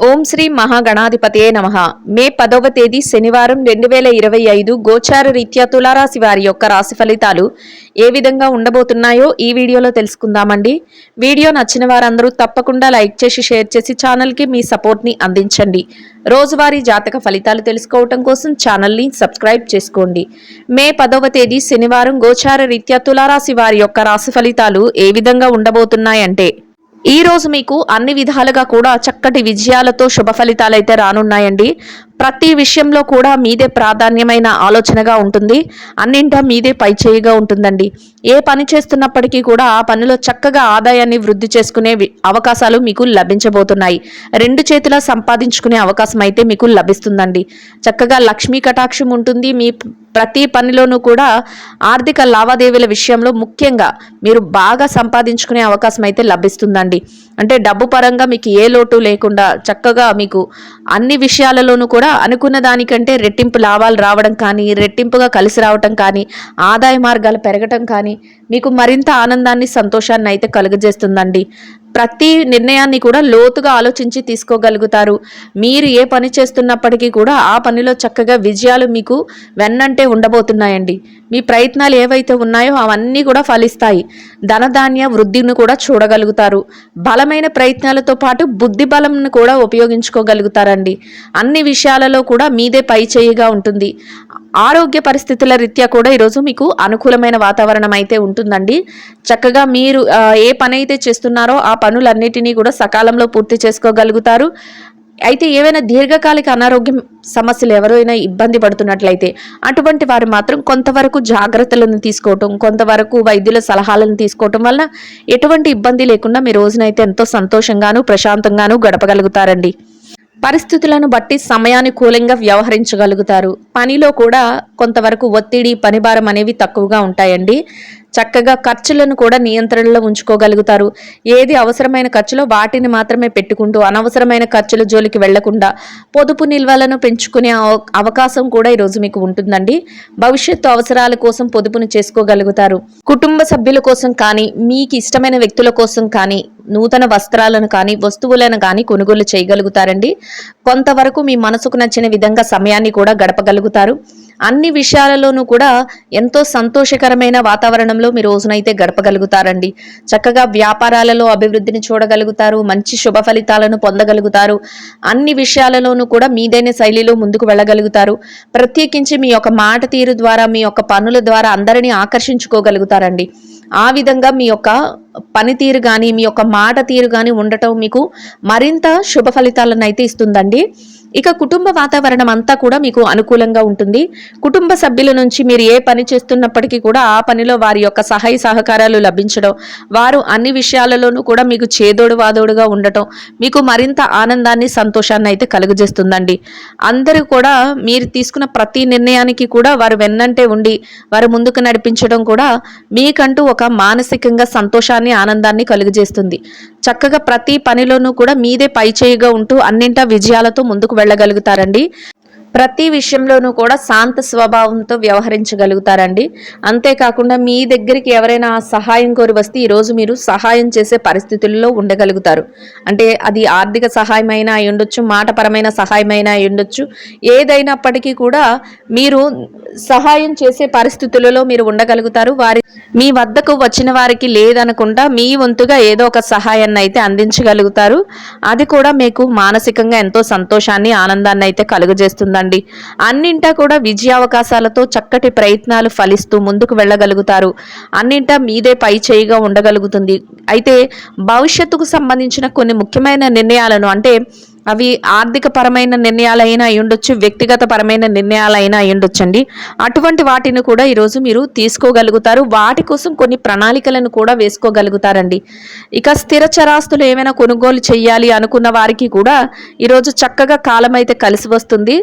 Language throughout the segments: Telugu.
ఓం శ్రీ మహాగణాధిపతయే నమః. మే 10వ తేదీ శనివారం 2025 గోచార రీత్యా తులారాశి వారి యొక్క రాశి ఫలితాలు ఏ విధంగా ఉండబోతున్నాయో ఈ వీడియోలో తెలుసుకుందామండి. వీడియో నచ్చిన వారందరూ తప్పకుండా లైక్ చేసి షేర్ చేసి ఛానల్కి మీ సపోర్ట్ని అందించండి. రోజువారీ జాతక ఫలితాలు తెలుసుకోవటం కోసం ఛానల్ని సబ్స్క్రైబ్ చేసుకోండి. మే 10వ తేదీ శనివారం గోచార రీత్యా తులారాశి వారి యొక్క రాశి ఫలితాలు ఏ విధంగా ఉండబోతున్నాయంటే, ఈ రోజు మీకు అన్ని విధాలుగా కూడా చక్కటి విజయాలతో శుభ ఫలితాలైతే రానున్నాయండి. ప్రతి విషయంలో కూడా మీదే ప్రాధాన్యమైన ఆలోచనగా ఉంటుంది. అన్నింటా మీదే పైచేయిగా ఉంటుందండి. ఏ పని చేస్తున్నప్పటికీ కూడా ఆ పనిలో చక్కగా ఆదాయాన్ని వృద్ధి చేసుకునే అవకాశాలు మీకు లభించబోతున్నాయి. రెండు చేతులా సంపాదించుకునే అవకాశం అయితే మీకు లభిస్తుందండి. చక్కగా లక్ష్మీ కటాక్షం ఉంటుంది. మీ ప్రతి పనిలోనూ కూడా ఆర్థిక లావాదేవీల విషయంలో ముఖ్యంగా మీరు బాగా సంపాదించుకునే అవకాశం అయితే లభిస్తుందండి. అంటే డబ్బు పరంగా మీకు ఏ లోటు లేకుండా చక్కగా మీకు అన్ని విషయాలలోనూ కూడా అనుకున్న దానికంటే రెట్టింపు లాభాలు రావడం కానీ, రెట్టింపుగా కలిసి రావటం కానీ, ఆదాయ మార్గాలు పెరగటం కానీ మీకు మరింత ఆనందాన్ని సంతోషాన్ని అయితే కలుగజేస్తుందండి. ప్రతి నిర్ణయాన్ని కూడా లోతుగా ఆలోచించి తీసుకోగలుగుతారు. మీరు ఏ పని చేస్తున్నప్పటికీ కూడా ఆ పనిలో చక్కగా విజయాలు మీకు వెన్నంటే ఉండబోతున్నాయండి. మీ ప్రయత్నాలు ఏవైతే ఉన్నాయో అవన్నీ కూడా ఫలిస్తాయి. ధనధాన్య వృద్ధిని కూడా చూడగలుగుతారు. బలమైన ప్రయత్నాలతో పాటు బుద్ధి బలంను కూడా ఉపయోగించుకోగలుగుతారండి. అన్ని విషయాలలో కూడా మీదే పై చేయిగా ఉంటుంది. ఆరోగ్య పరిస్థితుల రీత్యా కూడా ఈరోజు మీకు అనుకూలమైన వాతావరణం అయితే ఉంటుందండి. చక్కగా మీరు ఏ పని అయితే చేస్తున్నారో ఆ పనులన్నిటినీ కూడా సకాలంలో పూర్తి చేసుకోగలుగుతారు. అయితే ఏవైనా దీర్ఘకాలిక అనారోగ్యం సమస్యలు ఎవరైనా ఇబ్బంది పడుతున్నట్లయితే అటువంటి వారు మాత్రం కొంతవరకు జాగ్రత్తలను తీసుకోవటం, కొంతవరకు వైద్యుల సలహాలను తీసుకోవటం వల్ల ఎటువంటి ఇబ్బంది లేకుండా మీ రోజునైతే ఎంతో సంతోషంగాను ప్రశాంతంగాను గడపగలుగుతారండి. పరిస్థితులను బట్టి సమయానుకూలంగా వ్యవహరించగలుగుతారు. పనిలో కూడా కొంతవరకు ఒత్తిడి, పనిభారం అనేవి తక్కువగా ఉంటాయండి. చక్కగా ఖర్చులను కూడా నియంత్రణలో ఉంచుకోగలుగుతారు. ఏది అవసరమైన ఖర్చులో వాటిని మాత్రమే పెట్టుకుంటూ అనవసరమైన ఖర్చుల జోలికి వెళ్లకుండా పొదుపు నిల్వలను పెంచుకునే అవకాశం కూడా ఈరోజు మీకు ఉంటుందండి. భవిష్యత్తు అవసరాల కోసం పొదుపును చేసుకోగలుగుతారు. కుటుంబ సభ్యుల కోసం కానీ, మీకు ఇష్టమైన వ్యక్తుల కోసం కానీ నూతన వస్త్రాలను కానీ వస్తువులను కానీ కొనుగోలు చేయగలుగుతారండి. కొంతవరకు మీ మనసుకు నచ్చిన విధంగా సమయాన్ని కూడా గడపగలుగుతారు. అన్ని విషయాలలోనూ కూడా ఎంతో సంతోషకరమైన వాతావరణంలో మీ రోజునైతే గడపగలుగుతారండి. చక్కగా వ్యాపారాలలో అభివృద్ధిని చూడగలుగుతారు. మంచి శుభ ఫలితాలను పొందగలుగుతారు. అన్ని విషయాలలోనూ కూడా మీదైన శైలిలో ముందుకు వెళ్ళగలుగుతారు. ప్రత్యేకించి మీ యొక్క మాట తీరు ద్వారా, మీ యొక్క పనుల ద్వారా అందరినీ ఆకర్షించుకోగలుగుతారండి. ఆ విధంగా మీ యొక్క పనితీరు కానీ, మీ యొక్క మాట తీరు కానీ ఉండటం మీకు మరింత శుభ ఫలితాలను అయితే ఇస్తుందండి. ఇక కుటుంబ వాతావరణం అంతా కూడా మీకు అనుకూలంగా ఉంటుంది. కుటుంబ సభ్యుల నుంచి మీరు ఏ పని చేస్తున్నప్పటికీ కూడా ఆ పనిలో వారి యొక్క సహాయ సహకారాలు లభించడం, వారు అన్ని విషయాలలోనూ కూడా మీకు చేదోడు వాదోడుగా ఉండటం మీకు మరింత ఆనందాన్ని సంతోషాన్ని అయితే కలుగజేస్తుందండి. అందరూ కూడా మీరు తీసుకున్న ప్రతి నిర్ణయానికి కూడా వారు వెన్నంటే ఉండి వారు ముందుకు నడిపించడం కూడా మీకంటూ ఒక మానసికంగా సంతోషాన్ని, ఆనందాన్ని కలుగజేస్తుంది. చక్కగా ప్రతి పనిలోనూ కూడా మీదే పైచేయిగా ఉంటూ అన్నింటా విజయాలతో ముందుకు వెళ్ళగలుగుతారండి. ప్రతి విషయంలోనూ కూడా శాంత స్వభావంతో వ్యవహరించగలుగుతారండి. అంతేకాకుండా మీ దగ్గరికి ఎవరైనా సహాయం కోరి వస్తే ఈరోజు మీరు సహాయం చేసే పరిస్థితుల్లో ఉండగలుగుతారు. అంటే అది ఆర్థిక సహాయమైనా అయి ఉండొచ్చు, మాటపరమైన సహాయమైనా అయి ఉండొచ్చు. ఏదైనప్పటికీ కూడా మీరు సహాయం చేసే పరిస్థితులలో మీరు ఉండగలుగుతారు. మీ వద్దకు వచ్చిన వారికి లేదనకుండా మీ వంతుగా ఏదో ఒక సహాయాన్ని అయితే అందించగలుగుతారు. అది కూడా మీకు మానసికంగా ఎంతో సంతోషాన్ని, ఆనందాన్ని అయితే కలుగజేస్తుందండి. అన్నింటా కూడా విజయావకాశాలతో చక్కటి ప్రయత్నాలు ఫలిస్తూ ముందుకు వెళ్ళగలుగుతారు. అన్నింటా మీదే పై చేయిగా ఉండగలుగుతుంది. అయితే భవిష్యత్తుకు సంబంధించిన కొన్ని ముఖ్యమైన నిర్ణయాలను, అంటే అవి ఆర్థిక పరమైన నిర్ణయాలైనా అయి ఉండొచ్చు, వ్యక్తిగత పరమైన నిర్ణయాలైనా అయి ఉండొచ్చండి. అటువంటి వాటిని కూడా ఈరోజు మీరు తీసుకోగలుగుతారు. వాటి కోసం కొన్ని ప్రణాళికలను కూడా వేసుకోగలుగుతారండి. ఇక స్థిర చరాస్తులు ఏమైనా కొనుగోలు చేయాలి అనుకున్న వారికి కూడా ఈరోజు చక్కగా కాలం అయితే కలిసి వస్తుంది.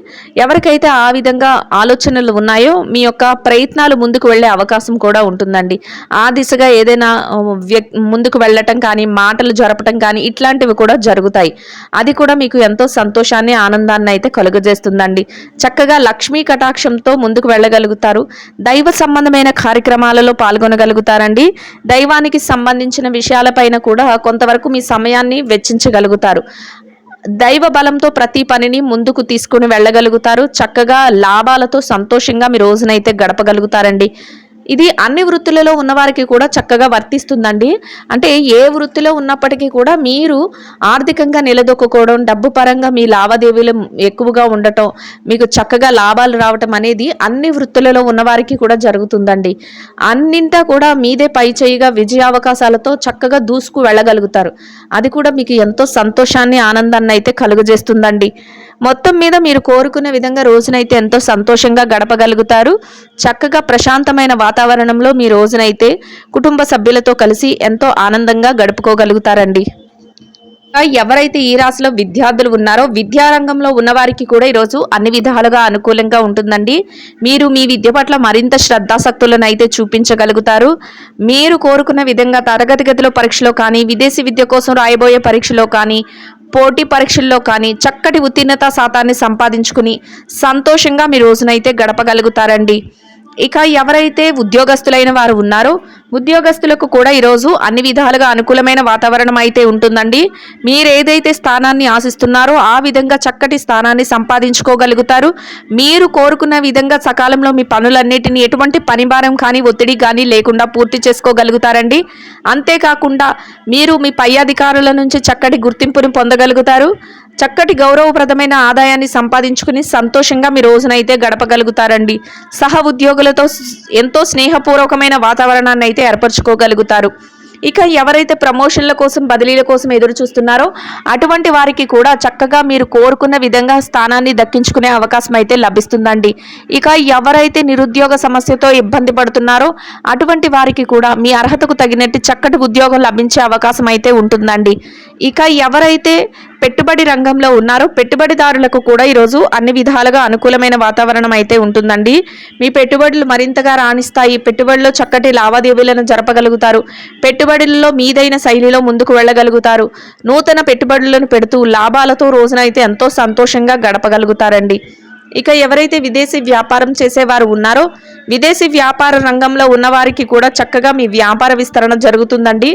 ఎవరికైతే ఆ విధంగా ఆలోచనలు ఉన్నాయో మీ యొక్క ప్రయత్నాలు ముందుకు వెళ్ళే అవకాశం కూడా ఉంటుందండి. ఆ దిశగా ఏదైనా ముందుకు వెళ్ళటం కానీ, మాటలు జరపటం కానీ ఇట్లాంటివి కూడా జరుగుతాయి. అది కూడా మీకు ఎంతో సంతోషాన్ని, ఆనందాన్ని అయితే కలుగజేస్తుందండి. చక్కగా లక్ష్మీ కటాక్షంతో ముందుకు వెళ్ళగలుగుతారు. దైవ సంబంధమైన కార్యక్రమాలలో పాల్గొనగలుగుతారండి. దైవానికి సంబంధించిన విషయాలపైన కూడా కొంతవరకు మీ సమయాన్ని వెచ్చించగలుగుతారు. దైవ బలంతో ప్రతి పనిని ముందుకు తీసుకుని వెళ్ళగలుగుతారు. చక్కగా లాభాలతో సంతోషంగా మీ రోజునైతే గడపగలుగుతారండి. ఇది అన్ని వృత్తులలో ఉన్నవారికి కూడా చక్కగా వర్తిస్తుందండి. అంటే ఏ వృత్తిలో ఉన్నప్పటికీ కూడా మీరు ఆర్థికంగా నిలదొక్కుకోవడం, డబ్బు పరంగా మీ లావాదేవీలు ఎక్కువగా ఉండటం, మీకు చక్కగా లాభాలు రావటం అనేది అన్ని వృత్తులలో ఉన్నవారికి కూడా జరుగుతుందండి. అన్నింటా కూడా మీదే పై చేయిగా విజయావకాశాలతో చక్కగా దూసుకు వెళ్ళగలుగుతారు. అది కూడా మీకు ఎంతో సంతోషాన్ని, ఆనందాన్ని అయితే కలుగజేస్తుందండి. మొత్తం మీద మీరు కోరుకునే విధంగా రోజునైతే ఎంతో సంతోషంగా గడపగలుగుతారు. చక్కగా ప్రశాంతమైన వాతావరణంలో మీ రోజునైతే కుటుంబ సభ్యులతో కలిసి ఎంతో ఆనందంగా గడుపుకోగలుగుతారండి. ఎవరైతే ఈ రాశిలో విద్యార్థులు ఉన్నారో విద్యారంగంలో ఉన్నవారికి కూడా ఈరోజు అన్ని విధాలుగా అనుకూలంగా ఉంటుందండి. మీరు మీ విద్య పట్ల మరింత శ్రద్ధాసక్తులను అయితే చూపించగలుగుతారు. మీరు కోరుకున్న విధంగా తరగతి గదిలో పరీక్షలో కానీ, విదేశీ విద్య కోసం రాయబోయే పరీక్షలో కానీ, పోటీ పరీక్షల్లో కానీ చక్కటి ఉత్తీర్ణత శాతాన్ని సంపాదించుకుని సంతోషంగా మీ రోజునైతే గడపగలుగుతారండి. ఇక ఎవరైతే ఉద్యోగస్తులైన వారు ఉన్నారో ఉద్యోగస్తులకు కూడా ఈరోజు అన్ని విధాలుగా అనుకూలమైన వాతావరణం అయితే ఉంటుందండి. మీరు ఏదైతే స్థానాన్ని ఆశిస్తున్నారో ఆ విధంగా చక్కటి స్థానాన్ని సంపాదించుకోగలుగుతారు. మీరు కోరుకున్న విధంగా సకాలంలో మీ పనులన్నిటిని ఎటువంటి పనిభారం కానీ, ఒత్తిడి కానీ లేకుండా పూర్తి చేసుకోగలుగుతారండి. అంతేకాకుండా మీరు మీ పై అధికారుల నుంచి చక్కటి గుర్తింపును పొందగలుగుతారు. చక్కటి గౌరవప్రదమైన ఆదాయాన్ని సంపాదించుకుని సంతోషంగా మీ రోజునైతే గడపగలుగుతారండి. సహ ఉద్యోగులతో ఎంతో స్నేహపూర్వకమైన వాతావరణాన్ని అయితే ఏర్పరచుకోగలుగుతారు. ఇక ఎవరైతే ప్రమోషన్ల కోసం, బదిలీల కోసం ఎదురు చూస్తున్నారో అటువంటి వారికి కూడా చక్కగా మీరు కోరుకున్న విధంగా స్థానాన్ని దక్కించుకునే అవకాశం అయితే లభిస్తుందండి. ఇక ఎవరైతే నిరుద్యోగ సమస్యతో ఇబ్బంది పడుతున్నారో అటువంటి వారికి కూడా మీ అర్హతకు తగినట్టు చక్కటి ఉద్యోగం లభించే అవకాశం అయితే ఉంటుందండి. ఇక ఎవరైతే పెట్టుబడి రంగంలో ఉన్నారో పెట్టుబడిదారులకు కూడా ఈరోజు అన్ని విధాలుగా అనుకూలమైన వాతావరణం అయితే ఉంటుందండి. మీ పెట్టుబడులు మరింతగా రాణిస్తాయి. పెట్టుబడిలో చక్కటి లావాదేవీలను జరపగలుగుతారు. పెట్టుబడులలో మీదైన శైలిలో ముందుకు వెళ్ళగలుగుతారు. నూతన పెట్టుబడులను పెడుతూ లాభాలతో రోజునైతే ఎంతో సంతోషంగా గడపగలుగుతారండి. ఇక ఎవరైతే విదేశీ వ్యాపారం చేసేవారు ఉన్నారో విదేశీ వ్యాపార రంగంలో ఉన్నవారికి కూడా చక్కగా మీ వ్యాపార విస్తరణ జరుగుతుందండి.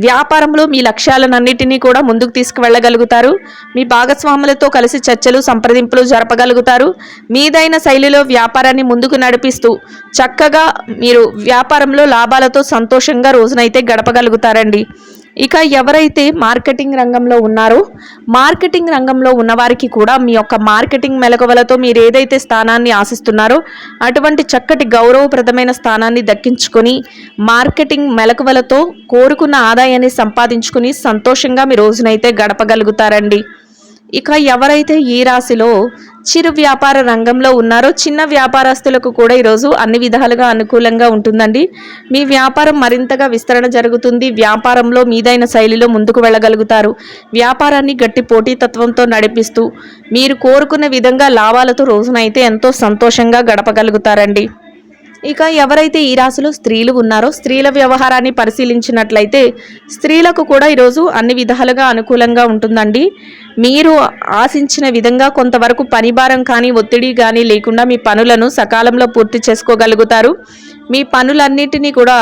వ్యాపారంలో మీ లక్ష్యాలన్నింటినీ కూడా ముందుకు తీసుకువెళ్ళగలుగుతారు. మీ భాగస్వాములతో కలిసి చర్చలు, సంప్రదింపులు జరపగలుగుతారు. మీదైన శైలిలో వ్యాపారాన్ని ముందుకు నడిపిస్తూ చక్కగా మీరు వ్యాపారంలో లాభాలతో సంతోషంగా రోజునైతే గడపగలుగుతారండి. ఇక ఎవరైతే మార్కెటింగ్ రంగంలో ఉన్నారో మార్కెటింగ్ రంగంలో ఉన్నవారికి కూడా మీ యొక్క మార్కెటింగ్ మెలకువలతో మీరు ఏదైతే స్థానాన్ని ఆశిస్తున్నారో అటువంటి చక్కటి గౌరవప్రదమైన స్థానాన్ని దక్కించుకొని మార్కెటింగ్ మెలకువలతో కోరుకున్న ఆదాయాన్ని సంపాదించుకుని సంతోషంగా మీ రోజునైతే గడపగలుగుతారండి. ఇక ఎవరైతే ఈ రాశిలో చిరు వ్యాపార రంగంలో ఉన్నారో చిన్న వ్యాపారస్తులకు కూడా ఈరోజు అన్ని విధాలుగా అనుకూలంగా ఉంటుందండి. మీ వ్యాపారం మరింతగా విస్తరణ జరుగుతుంది. వ్యాపారంలో మీదైన శైలిలో ముందుకు వెళ్ళగలుగుతారు. వ్యాపారాన్ని గట్టి పోటీతత్వంతో నడిపిస్తూ మీరు కోరుకున్న విధంగా లాభాలతో రోజునైతే ఎంతో సంతోషంగా గడపగలుగుతారండి. ఇక ఎవరైతే ఈ రాశిలో స్త్రీలు ఉన్నారో స్త్రీల వ్యవహారాన్ని పరిశీలించినట్లయితే స్త్రీలకు కూడా ఈరోజు అన్ని విధాలుగా అనుకూలంగా ఉంటుందండి. మీరు ఆశించిన విధంగా కొంతవరకు పనిభారం కానీ, ఒత్తిడి కానీ లేకుండా మీ పనులను సకాలంలో పూర్తి చేసుకోగలుగుతారు. మీ పనులన్నిటినీ కూడా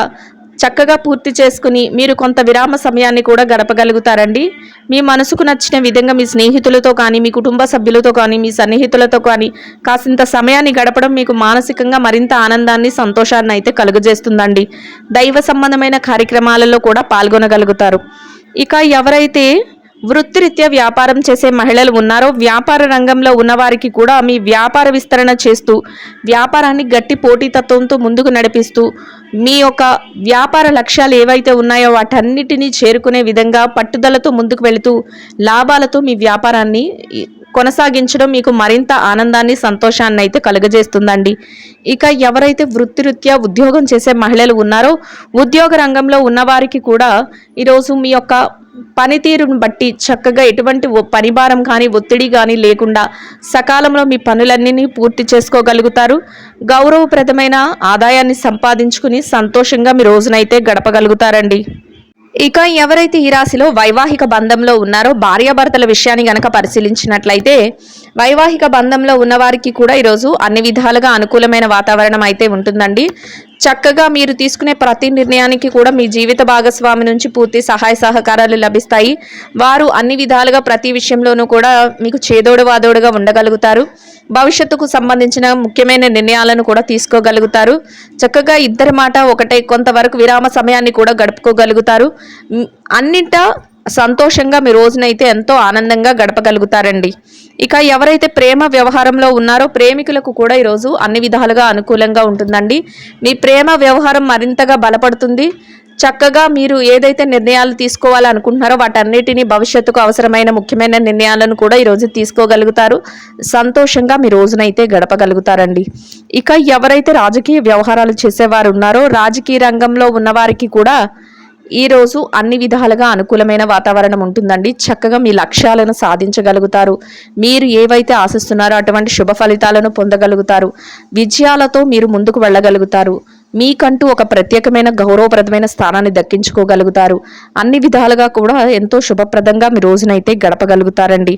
చక్కగా పూర్తి చేసుకుని మీరు కొంత విరామ సమయాన్ని కూడా గడపగలుగుతారండి. మీ మనసుకు నచ్చిన విధంగా మీ స్నేహితులతో కానీ, మీ కుటుంబ సభ్యులతో కానీ, మీ సన్నిహితులతో కానీ కాసింత సమయాన్ని గడపడం మీకు మానసికంగా మరింత ఆనందాన్ని, సంతోషాన్ని అయితే కలుగజేస్తుందండి. దైవ సంబంధమైన కార్యక్రమాలలో కూడా పాల్గొనగలుగుతారు. ఇక ఎవరైతే వృత్తిరీత్యా వ్యాపారం చేసే మహిళలు ఉన్నారో వ్యాపార రంగంలో ఉన్నవారికి కూడా మీ వ్యాపార విస్తరణ చేస్తూ వ్యాపారాన్ని గట్టి పోటీతత్వంతో ముందుకు నడిపిస్తూ మీ యొక్క వ్యాపార లక్ష్యాలు ఏవైతే ఉన్నాయో వాటన్నిటినీ చేరుకునే విధంగా పట్టుదలతో ముందుకు వెళుతూ లాభాలతో మీ వ్యాపారాన్ని కొనసాగించడం మీకు మరింత ఆనందాన్ని, సంతోషాన్ని అయితే కలుగజేస్తుందండి. ఇక ఎవరైతే వృత్తిరీత్యా ఉద్యోగం చేసే మహిళలు ఉన్నారో ఉద్యోగ రంగంలో ఉన్నవారికి కూడా ఈరోజు మీ యొక్క పనితీరును బట్టి చక్కగా ఎటువంటి పనిభారం కానీ, ఒత్తిడి కానీ లేకుండా సకాలంలో మీ పనులన్నీ పూర్తి చేసుకోగలుగుతారు. గౌరవప్రదమైన ఆదాయాన్ని సంపాదించుకుని సంతోషంగా మీ రోజునైతే గడపగలుగుతారండి. ఇక ఎవరైతే ఈ రాశిలో వైవాహిక బంధంలో ఉన్నారో భార్యాభర్తల విషయాన్ని గనక పరిశీలించినట్లయితే వైవాహిక బంధంలో ఉన్నవారికి కూడా ఈరోజు అన్ని విధాలుగా అనుకూలమైన వాతావరణం అయితే ఉంటుందండి. చక్కగా మీరు తీసుకునే ప్రతి నిర్ణయానికి కూడా మీ జీవిత భాగస్వామి నుంచి పూర్తి సహాయ సహకారాలు లభిస్తాయి. వారు అన్ని విధాలుగా ప్రతి విషయంలోనూ కూడా మీకు చేదోడు వాదోడుగా ఉండగలుగుతారు. భవిష్యత్తుకు సంబంధించిన ముఖ్యమైన నిర్ణయాలను కూడా తీసుకోగలుగుతారు. చక్కగా ఇద్దరి మాట ఒకటే, కొంతవరకు విరామ సమయాన్ని కూడా గడుపుకోగలుగుతారు. అన్నింటా సంతోషంగా మీ రోజునైతే ఎంతో ఆనందంగా గడపగలుగుతారండి. ఇక ఎవరైతే ప్రేమ వ్యవహారంలో ఉన్నారో ప్రేమికులకు కూడా ఈరోజు అన్ని విధాలుగా అనుకూలంగా ఉంటుందండి. మీ ప్రేమ వ్యవహారం మరింతగా బలపడుతుంది. చక్కగా మీరు ఏదైతే నిర్ణయాలు తీసుకోవాలనుకుంటున్నారో వాటన్నిటినీ భవిష్యత్తుకు అవసరమైన ముఖ్యమైన నిర్ణయాలను కూడా ఈరోజు తీసుకోగలుగుతారు. సంతోషంగా మీ రోజునైతే గడపగలుగుతారండి. ఇక ఎవరైతే రాజకీయ వ్యవహారాలు చేసేవారు ఉన్నారో రాజకీయ రంగంలో ఉన్నవారికి కూడా ఈరోజు అన్ని విధాలుగా అనుకూలమైన వాతావరణం ఉంటుందండి. చక్కగా మీ లక్ష్యాలను సాధించగలుగుతారు. మీరు ఏవైతే ఆశిస్తున్నారో అటువంటి శుభ ఫలితాలను పొందగలుగుతారు. విజయాలతో మీరు ముందుకు వెళ్ళగలుగుతారు. మీకంటూ ఒక ప్రత్యేకమైన గౌరవప్రదమైన స్థానాన్ని దక్కించుకోగలుగుతారు. అన్ని విధాలుగా కూడా ఎంతో శుభప్రదంగా మీ రోజునైతే గడపగలుగుతారండి.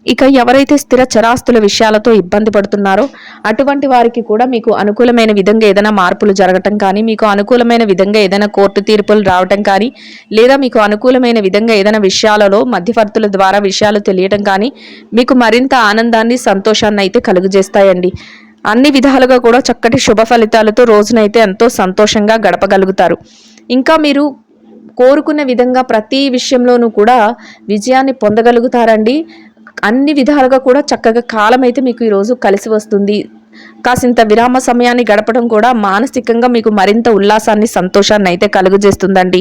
ఇక ఎవరైతే స్థిర చరాస్తుల విషయాలతో ఇబ్బంది పడుతున్నారో అటువంటి వారికి కూడా మీకు అనుకూలమైన విధంగా ఏదైనా మార్పులు జరగటం కానీ, మీకు అనుకూలమైన విధంగా ఏదైనా కోర్టు తీర్పులు రావటం కానీ, లేదా మీకు అనుకూలమైన విధంగా ఏదైనా విషయాలలో మధ్యవర్తుల ద్వారా విషయాలు తెలియటం కానీ మీకు మరింత ఆనందాన్ని సంతోషాన్ని అయితే కలుగజేస్తాయండి. అన్ని విధాలుగా కూడా చక్కటి శుభ ఫలితాలతో రోజునైతే ఎంతో సంతోషంగా గడపగలుగుతారు. ఇంకా మీరు కోరుకున్న విధంగా ప్రతి విషయంలోనూ కూడా విజయాన్ని పొందగలుగుతారండి. అన్ని విధాలుగా కూడా చక్కగా కాలం అయితే మీకు ఈరోజు కలిసి వస్తుంది. కాసింత విరామ సమయాన్ని గడపడం కూడా మానసికంగా మీకు మరింత ఉల్లాసాన్ని సంతోషాన్ని అయితే కలుగజేస్తుందండి.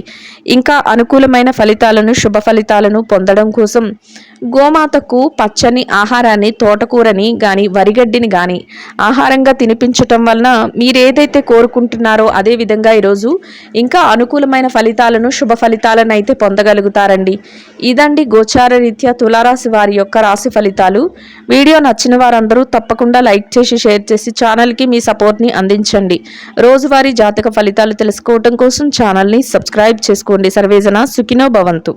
ఇంకా అనుకూలమైన ఫలితాలను శుభ ఫలితాలను పొందడం కోసం గోమాతకు పచ్చని ఆహారాన్ని, తోటకూరని కానీ వరిగడ్డిని కానీ ఆహారంగా తినిపించటం వలన మీరేదైతే కోరుకుంటున్నారో అదే విధంగా ఈరోజు ఇంకా అనుకూలమైన ఫలితాలను శుభ ఫలితాలను అయితే పొందగలుగుతారండి. ఇదండి గోచార రీత్యా తులారాశి వారి యొక్క రాశి ఫలితాలు. వీడియో నచ్చిన వారందరూ తప్పకుండా లైక్ చేసి షేర్ చేసి ఛానల్కి మీ సపోర్ట్ని అందించండి. రోజువారీ జాతక ఫలితాలు తెలుసుకోవడం కోసం ఛానల్ని సబ్స్క్రైబ్ చేసుకోండి. సర్వేజన సుఖినో భవంతు.